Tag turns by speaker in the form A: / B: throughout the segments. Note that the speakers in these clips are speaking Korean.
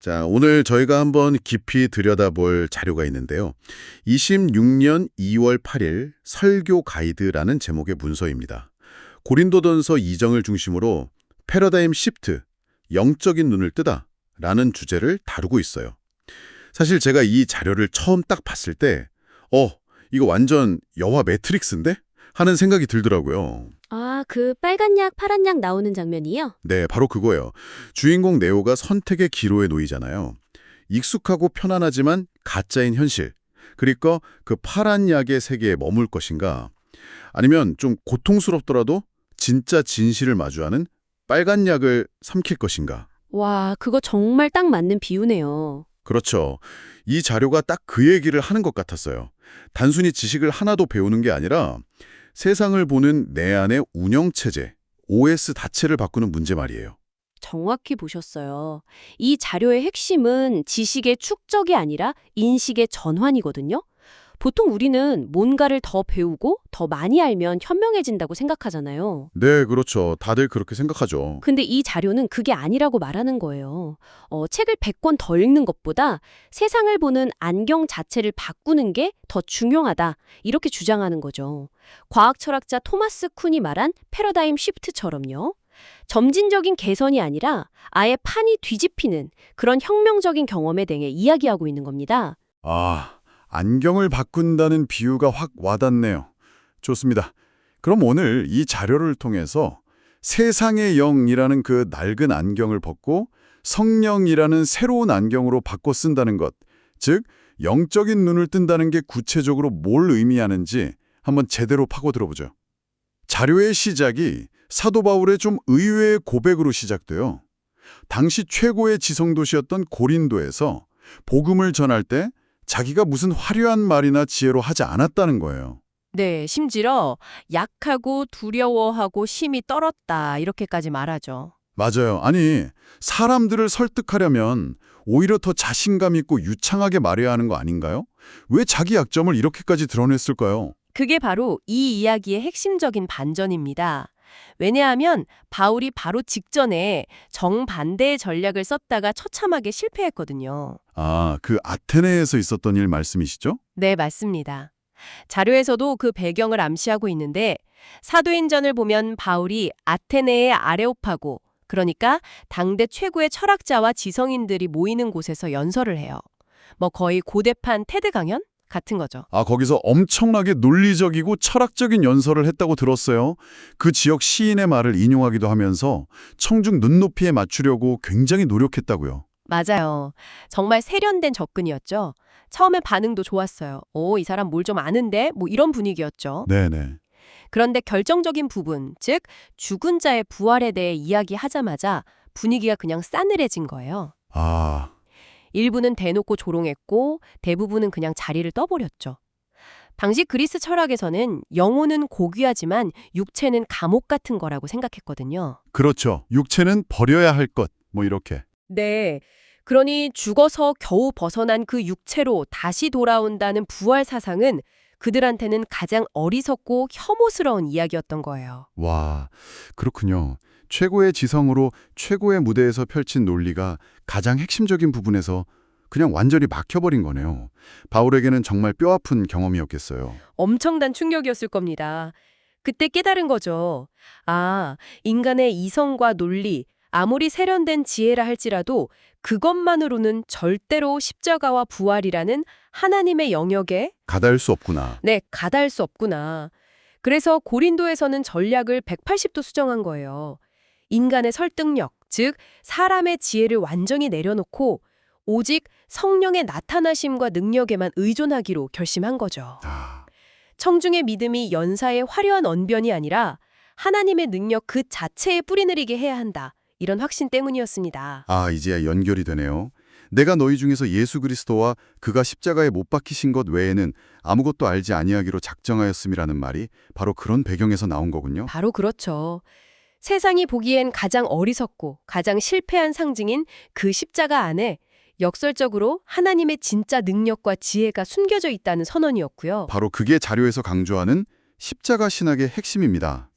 A: 자, 오늘 저희가 한번 깊이 들여다볼 자료가 있는데요. 26년 2월 8일 설교 가이드라는 제목의 문서입니다. 고린도전서 2장을 중심으로 패러다임 시프트, 영적인 눈을 뜨다 라는 주제를 다루고 있어요. 사실 제가 이 자료를 처음 딱 봤을 때 이거 완전 영화 매트릭스인데? 하는 생각이 들더라고요.
B: 아, 그 빨간 약, 파란 약 나오는 장면이요?
A: 네, 바로 그거예요. 주인공 네오가 선택의 기로에 놓이잖아요. 익숙하고 편안하지만 가짜인 현실. 그러니까 그 파란 약의 세계에 머물 것인가? 아니면 좀 고통스럽더라도 진짜 진실을 마주하는 빨간 약을 삼킬 것인가?
B: 와, 그거 정말 딱 맞는 비유네요.
A: 그렇죠. 이 자료가 딱 그 얘기를 하는 것 같았어요. 단순히 지식을 하나도 배우는 게 아니라 세상을 보는 내 안의 운영체제, OS 자체를 바꾸는 문제 말이에요.
B: 정확히 보셨어요. 이 자료의 핵심은 지식의 축적이 아니라 인식의 전환이거든요. 보통 우리는 뭔가를 더 배우고 더 많이 알면 현명해진다고 생각하잖아요.
A: 네, 그렇죠. 다들 그렇게 생각하죠.
B: 근데 이 자료는 그게 아니라고 말하는 거예요. 책을 100권 더 읽는 것보다 세상을 보는 안경 자체를 바꾸는 게 더 중요하다. 이렇게 주장하는 거죠. 과학 철학자 토마스 쿤이 말한 패러다임 시프트처럼요. 점진적인 개선이 아니라 아예 판이 뒤집히는 그런 혁명적인 경험에 대해 이야기하고 있는 겁니다.
A: 아, 안경을 바꾼다는 비유가 확 와닿네요. 좋습니다. 그럼 오늘 이 자료를 통해서 세상의 영이라는 그 낡은 안경을 벗고 성령이라는 새로운 안경으로 바꿔 쓴다는 것, 즉 영적인 눈을 뜬다는 게 구체적으로 뭘 의미하는지 한번 제대로 파고 들어보죠. 자료의 시작이 사도 바울의 좀 의외의 고백으로 시작돼요. 당시 최고의 지성도시였던 고린도에서 복음을 전할 때 자기가 무슨 화려한 말이나 지혜로 하지 않았다는 거예요.
C: 네, 심지어 약하고 두려워하고 심히 떨었다 이렇게까지 말하죠.
A: 맞아요. 아니, 사람들을 설득하려면 오히려 더 자신감 있고 유창하게 말해야 하는 거 아닌가요? 왜 자기 약점을 이렇게까지 드러냈을까요?
C: 그게 바로 이 이야기의 핵심적인 반전입니다. 왜냐하면 바울이 바로 직전에 정반대의 전략을 썼다가 처참하게 실패했거든요.
A: 아, 그 아테네에서 있었던 일 말씀이시죠?
C: 네, 맞습니다. 자료에서도 그 배경을 암시하고 있는데 사도행전을 보면 바울이 아테네의 아레오파고, 그러니까 당대 최고의 철학자와 지성인들이 모이는 곳에서 연설을 해요. 뭐 거의 고대판 테드 강연 같은 거죠.
A: 아, 거기서 엄청나게 논리적이고 철학적인 연설을 했다고 들었어요. 그 지역 시인의 말을 인용하기도 하면서 청중 눈높이에 맞추려고 굉장히 노력했다고요.
C: 맞아요. 정말 세련된 접근이었죠. 처음에 반응도 좋았어요. 오, 이 사람 뭘 좀 아는데? 뭐 이런 분위기였죠.
A: 네네.
C: 그런데 결정적인 부분, 즉 죽은 자의 부활에 대해 이야기하자마자 분위기가 그냥 싸늘해진 거예요.
A: 아,
C: 일부는 대놓고 조롱했고 대부분은 그냥 자리를 떠버렸죠. 당시 그리스 철학에서는 영혼은 고귀하지만 육체는 감옥 같은 거라고 생각했거든요.
A: 그렇죠. 육체는 버려야 할 것, 뭐 이렇게.
C: 네. 그러니 죽어서 겨우 벗어난 그 육체로 다시 돌아온다는 부활 사상은 그들한테는 가장 어리석고 혐오스러운 이야기였던 거예요.
A: 와, 그렇군요. 최고의 지성으로 최고의 무대에서 펼친 논리가 가장 핵심적인 부분에서 그냥 완전히 막혀버린 거네요. 바울에게는 정말 뼈아픈 경험이었겠어요.
C: 엄청난 충격이었을 겁니다. 그때 깨달은 거죠. 아, 인간의 이성과 논리, 아무리 세련된 지혜라 할지라도 그것만으로는 절대로 십자가와 부활이라는 하나님의 영역에
A: 가다할 수 없구나.
C: 가닿을 수 없구나. 그래서 고린도에서는 전략을 180도 수정한 거예요. 인간의 설득력, 즉 사람의 지혜를 완전히 내려놓고 오직 성령의 나타나심과 능력에만 의존하기로 결심한 거죠.
A: 아,
C: 청중의 믿음이 연사의 화려한 언변이 아니라 하나님의 능력 그 자체에 뿌리내리게 해야 한다. 이런 확신 때문이었습니다.
A: 이제야 연결이 되네요. 내가 너희 중에서 예수 그리스도와 그가 십자가에 못 박히신 것 외에는 아무것도 알지 아니하기로 작정하였음이라는 말이 바로 그런 배경에서 나온 거군요.
C: 바로 그렇죠. 세상이 보기엔 가장 어리석고 가장 실패한 상징인 그 십자가 안에 역설적으로 하나님의 진짜 능력과 지혜가 숨겨져 있다는 선언이었고요.
A: 바로 그게 자료에서 강조하는 십자가 신학의 핵심입니다.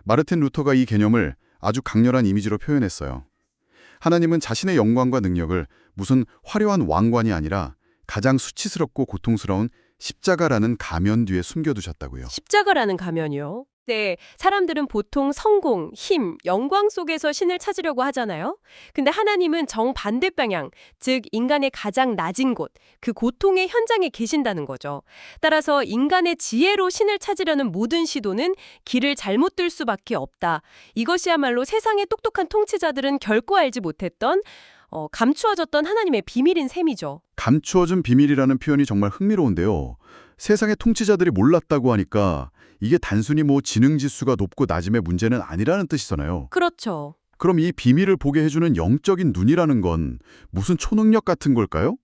A: 마르틴 루터가 이 개념을 아주 강렬한 이미지로 표현했어요. 하나님은 자신의 영광과 능력을 무슨 화려한 왕관이 아니라 가장 수치스럽고 고통스러운 십자가라는 가면 뒤에 숨겨두셨다고요.
C: 십자가라는 가면이요. 네, 사람들은 보통 성공, 힘, 영광 속에서 신을 찾으려고 하잖아요. 근데 하나님은 정반대 방향, 즉 인간의 가장 낮은 곳, 그 고통의 현장에 계신다는 거죠. 따라서 인간의 지혜로 신을 찾으려는 모든 시도는 길을 잘못 들 수밖에 없다. 이것이야말로 세상의 똑똑한 통치자들은 결코 알지 못했던 감추어졌던 하나님의 비밀인 셈이죠.
A: 감추어진 비밀이라는 표현이 정말 흥미로운데요. 세상의 통치자들이 몰랐다고 하니까 이게 단순히 뭐 지능 지수가 높고 낮음의 문제는 아니라는 뜻이잖아요.
C: 그렇죠.
A: 그럼 이 비밀을 보게 해주는 영적인 눈이라는 건 무슨 초능력 같은 걸까요?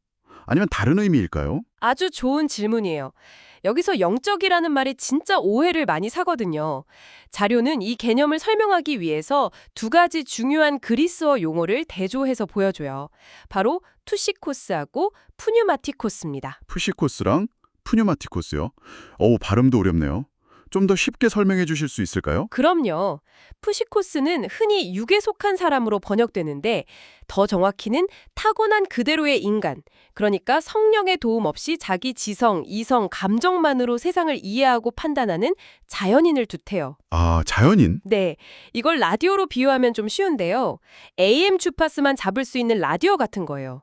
A: 아니면 다른 의미일까요?
C: 아주 좋은 질문이에요. 여기서 영적이라는 말이 진짜 오해를 많이 사거든요. 자료는 이 개념을 설명하기 위해서 두 가지 중요한 그리스어 용어를 대조해서 보여줘요. 바로 투시코스하고 푸뉴마티코스입니다.
A: 푸시코스랑 푸뉴마티코스요? 발음도 어렵네요. 좀 더 쉽게 설명해 주실 수 있을까요?
C: 그럼요. 푸시코스는 흔히 육에 속한 사람으로 번역되는데 더 정확히는 타고난 그대로의 인간, 그러니까 성령의 도움 없이 자기 지성, 이성, 감정만으로 세상을 이해하고 판단하는 자연인을 뜻해요.
A: 아, 자연인?
C: 네, 이걸 라디오로 비유하면 좀 쉬운데요. AM 주파수만 잡을 수 있는 라디오 같은 거예요.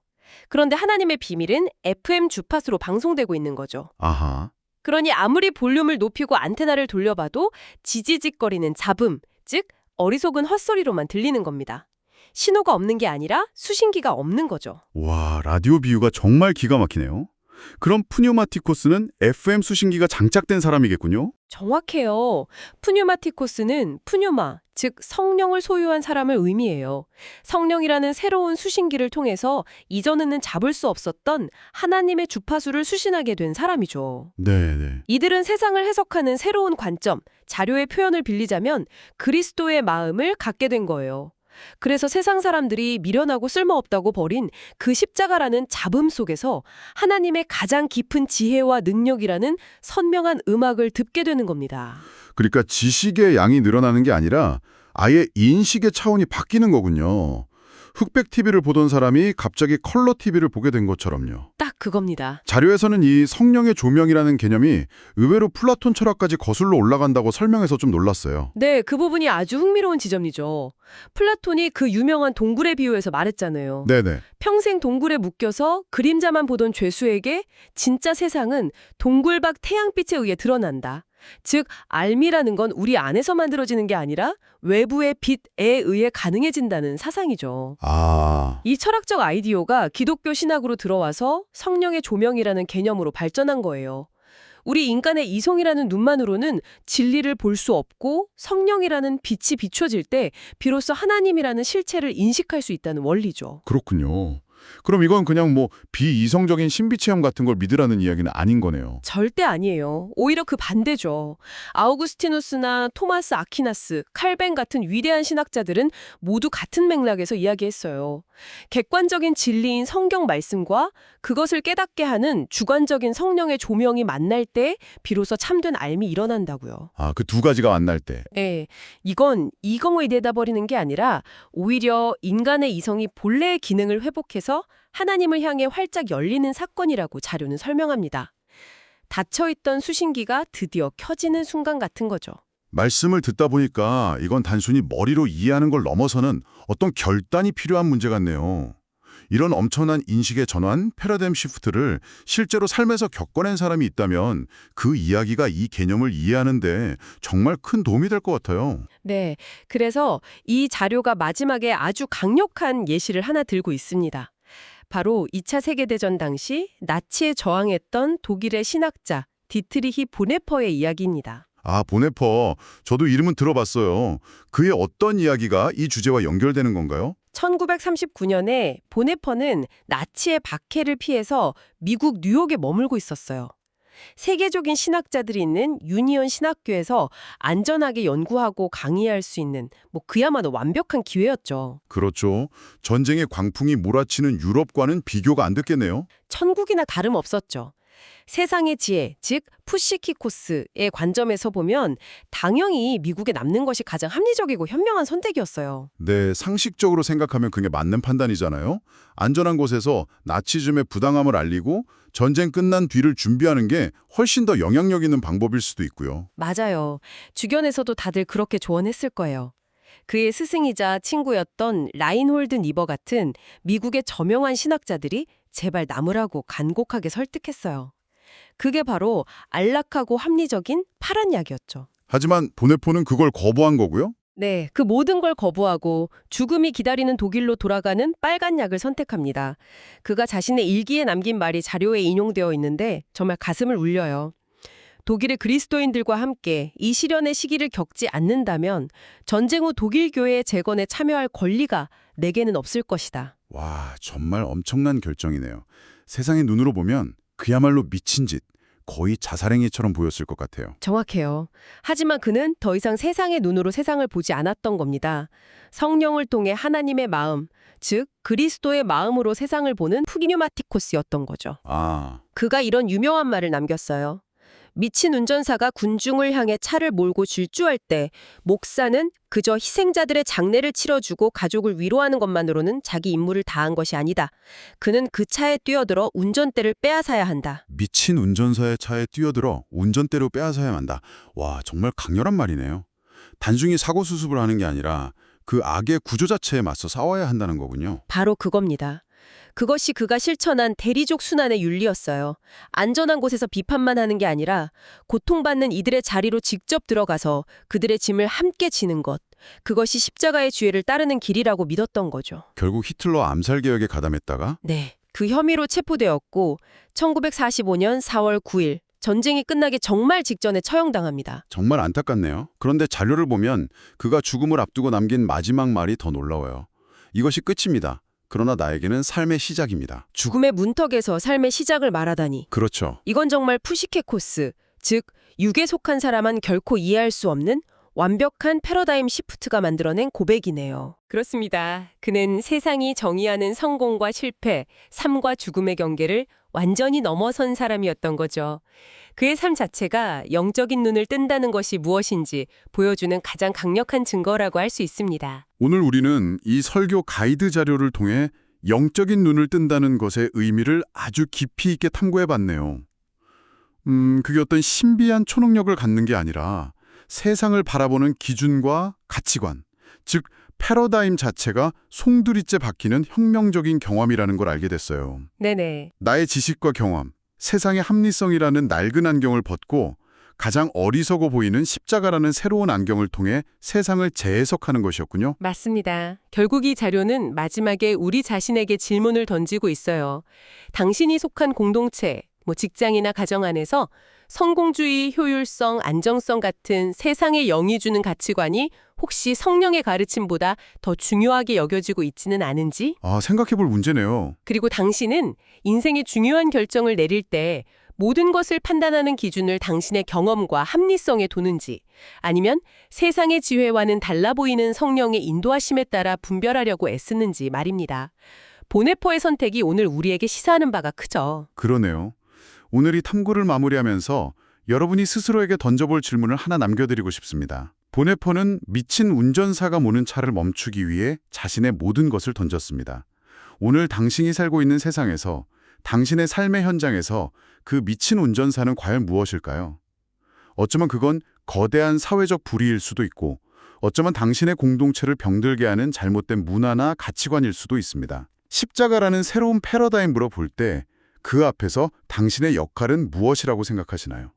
C: 그런데 하나님의 비밀은 FM 주파수로 방송되고 있는 거죠.
A: 아하.
C: 그러니 아무리 볼륨을 높이고 안테나를 돌려봐도 지지직거리는 잡음, 즉 어리석은 헛소리로만 들리는 겁니다. 신호가 없는 게 아니라 수신기가 없는 거죠.
A: 와, 라디오 비유가 정말 기가 막히네요. 그럼 푸뉴마티코스는 FM 수신기가 장착된 사람이겠군요?
C: 정확해요. 푸뉴마티코스는 푸뉴마, 즉 성령을 소유한 사람을 의미해요. 성령이라는 새로운 수신기를 통해서 이전에는 잡을 수 없었던 하나님의 주파수를 수신하게 된 사람이죠.
A: 네.
C: 이들은 세상을 해석하는 새로운 관점, 자료의 표현을 빌리자면 그리스도의 마음을 갖게 된 거예요. 그래서 세상 사람들이 미련하고 쓸모없다고 버린 그 십자가라는 잡음 속에서 하나님의 가장 깊은 지혜와 능력이라는 선명한 음악을 듣게 되는 겁니다.
A: 그러니까 지식의 양이 늘어나는 게 아니라 아예 인식의 차원이 바뀌는 거군요. 흑백 TV를 보던 사람이 갑자기 컬러 TV를 보게 된 것처럼요.
C: 딱 그겁니다.
A: 자료에서는 이 성령의 조명이라는 개념이 의외로 플라톤 철학까지 거슬러 올라간다고 설명해서 좀 놀랐어요.
C: 네, 그 부분이 아주 흥미로운 지점이죠. 플라톤이 그 유명한 동굴의 비유에서 말했잖아요.
A: 네네.
C: 평생 동굴에 묶여서 그림자만 보던 죄수에게 진짜 세상은 동굴 밖 태양빛에 의해 드러난다. 즉, 알미라는 건 우리 안에서 만들어지는 게 아니라 외부의 빛에 의해 가능해진다는 사상이죠.
A: 아,
C: 이 철학적 아이디어가 기독교 신학으로 들어와서 성령의 조명이라는 개념으로 발전한 거예요. 우리 인간의 이성이라는 눈만으로는 진리를 볼 수 없고 성령이라는 빛이 비춰질 때 비로소 하나님이라는 실체를 인식할 수 있다는 원리죠.
A: 그렇군요. 그럼 이건 그냥 뭐 비이성적인 신비 체험 같은 걸 믿으라는 이야기는 아닌 거네요.
C: 절대 아니에요. 오히려 그 반대죠. 아우구스티누스나 토마스 아퀴나스, 칼뱅 같은 위대한 신학자들은 모두 같은 맥락에서 이야기했어요. 객관적인 진리인 성경 말씀과 그것을 깨닫게 하는 주관적인 성령의 조명이 만날 때 비로소 참된 알미 일어난다고요.
A: 아, 그 두 가지가 만날 때.
C: 네, 이건 이성의 되다 버리는 게 아니라 오히려 인간의 이성이 본래의 기능을 회복해서 하나님을 향해 활짝 열리는 사건이라고 자료는 설명합니다. 닫혀있던 수신기가 드디어 켜지는 순간 같은 거죠.
A: 말씀을 듣다 보니까 이건 단순히 머리로 이해하는 걸 넘어서는 어떤 결단이 필요한 문제 같네요. 이런 엄청난 인식의 전환, 패러다임 시프트를 실제로 삶에서 겪어낸 사람이 있다면 그 이야기가 이 개념을 이해하는데 정말 큰 도움이 될 것 같아요.
C: 네, 그래서 이 자료가 마지막에 아주 강력한 예시를 하나 들고 있습니다. 바로 2차 세계대전 당시 나치에 저항했던 독일의 신학자 디트리히 보네퍼의 이야기입니다.
A: 아, 보네퍼. 저도 이름은 들어봤어요. 그의 어떤 이야기가 이 주제와 연결되는 건가요?
C: 1939년에 보네퍼는 나치의 박해를 피해서 미국 뉴욕에 머물고 있었어요. 세계적인 신학자들이 있는 유니온 신학교에서 안전하게 연구하고 강의할 수 있는 그야말로 완벽한 기회였죠.
A: 그렇죠. 전쟁의 광풍이 몰아치는 유럽과는 비교가 안 됐겠네요.
C: 천국이나 다름없었죠. 세상의 지혜, 즉 푸시키코스의 관점에서 보면 당연히 미국에 남는 것이 가장 합리적이고 현명한 선택이었어요.
A: 네, 상식적으로 생각하면 그게 맞는 판단이잖아요. 안전한 곳에서 나치즘의 부당함을 알리고 전쟁 끝난 뒤를 준비하는 게 훨씬 더 영향력 있는 방법일 수도 있고요.
C: 맞아요. 주변에서도 다들 그렇게 조언했을 거예요. 그의 스승이자 친구였던 라인홀드 니버 같은 미국의 저명한 신학자들이 제발 남으라고 간곡하게 설득했어요. 그게 바로 안락하고 합리적인 파란 약이었죠.
A: 하지만 보네포는 그걸 거부한 거고요.
C: 네, 그 모든 걸 거부하고 죽음이 기다리는 독일로 돌아가는 빨간 약을 선택합니다. 그가 자신의 일기에 남긴 말이 자료에 인용되어 있는데 정말 가슴을 울려요. 독일의 그리스도인들과 함께 이 시련의 시기를 겪지 않는다면 전쟁 후 독일 교회의 재건에 참여할 권리가 내게는 없을 것이다.
A: 와, 정말 엄청난 결정이네요. 세상의 눈으로 보면 그야말로 미친 짓, 거의 자살행위처럼 보였을 것 같아요.
C: 정확해요. 하지만 그는 더 이상 세상의 눈으로 세상을 보지 않았던 겁니다. 성령을 통해 하나님의 마음, 즉 그리스도의 마음으로 세상을 보는 푸기뉴마티코스였던 거죠.
A: 아,
C: 그가 이런 유명한 말을 남겼어요. 미친 운전사가 군중을 향해 차를 몰고 질주할 때 목사는 그저 희생자들의 장례를 치러주고 가족을 위로하는 것만으로는 자기 임무를 다한 것이 아니다. 그는 그 차에 뛰어들어 운전대를 빼앗아야 한다.
A: 미친 운전사의 차에 뛰어들어 운전대로 빼앗아야 한다. 와, 정말 강렬한 말이네요. 단순히 사고 수습을 하는 게 아니라 그 악의 구조 자체에 맞서 싸워야 한다는 거군요.
C: 바로 그겁니다. 그것이 그가 실천한 대리족 순환의 윤리였어요. 안전한 곳에서 비판만 하는 게 아니라 고통받는 이들의 자리로 직접 들어가서 그들의 짐을 함께 지는 것. 그것이 십자가의 주의를 따르는 길이라고 믿었던 거죠.
A: 결국 히틀러 암살 개혁에 가담했다가
C: 네. 그 혐의로 체포되었고 1945년 4월 9일 전쟁이 끝나기 정말 직전에 처형당합니다.
A: 정말 안타깝네요. 그런데 자료를 보면 그가 죽음을 앞두고 남긴 마지막 말이 더 놀라워요. 이것이 끝입니다. 그러나 나에게는 삶의 시작입니다.
C: 죽음의 문턱에서 삶의 시작을 말하다니.
A: 그렇죠.
C: 이건 정말 푸시케코스, 즉 육에 속한 사람은 결코 이해할 수 없는 완벽한 패러다임 시프트가 만들어낸 고백이네요. 그렇습니다. 그는 세상이 정의하는 성공과 실패, 삶과 죽음의 경계를 완전히 넘어선 사람이었던 거죠. 그의 삶 자체가 영적인 눈을 뜬다는 것이 무엇인지 보여주는 가장 강력한 증거라고 할 수 있습니다.
A: 오늘 우리는 이 설교 가이드 자료를 통해 영적인 눈을 뜬다는 것의 의미를 아주 깊이 있게 탐구해봤네요. 그게 어떤 신비한 초능력을 갖는 게 아니라 세상을 바라보는 기준과 가치관, 즉 패러다임 자체가 송두리째 바뀌는 혁명적인 경험이라는 걸 알게 됐어요.
C: 네네.
A: 나의 지식과 경험, 세상의 합리성이라는 낡은 안경을 벗고 가장 어리석어 보이는 십자가라는 새로운 안경을 통해 세상을 재해석하는 것이었군요.
C: 맞습니다. 결국 이 자료는 마지막에 우리 자신에게 질문을 던지고 있어요. 당신이 속한 공동체, 직장이나 가정 안에서 성공주의, 효율성, 안정성 같은 세상의 영이 주는 가치관이 혹시 성령의 가르침보다 더 중요하게 여겨지고 있지는 않은지?
A: 생각해볼 문제네요.
C: 그리고 당신은 인생의 중요한 결정을 내릴 때 모든 것을 판단하는 기준을 당신의 경험과 합리성에 두는지, 아니면 세상의 지혜와는 달라 보이는 성령의 인도하심에 따라 분별하려고 애쓰는지 말입니다. 보네포의 선택이 오늘 우리에게 시사하는 바가 크죠.
A: 그러네요. 오늘 이 탐구를 마무리하면서 여러분이 스스로에게 던져볼 질문을 하나 남겨드리고 싶습니다. 보네포는 미친 운전사가 모는 차를 멈추기 위해 자신의 모든 것을 던졌습니다. 오늘 당신이 살고 있는 세상에서, 당신의 삶의 현장에서 그 미친 운전사는 과연 무엇일까요? 어쩌면 그건 거대한 사회적 불의일 수도 있고, 어쩌면 당신의 공동체를 병들게 하는 잘못된 문화나 가치관일 수도 있습니다. 십자가라는 새로운 패러다임으로 볼 때 그 앞에서 당신의 역할은 무엇이라고 생각하시나요?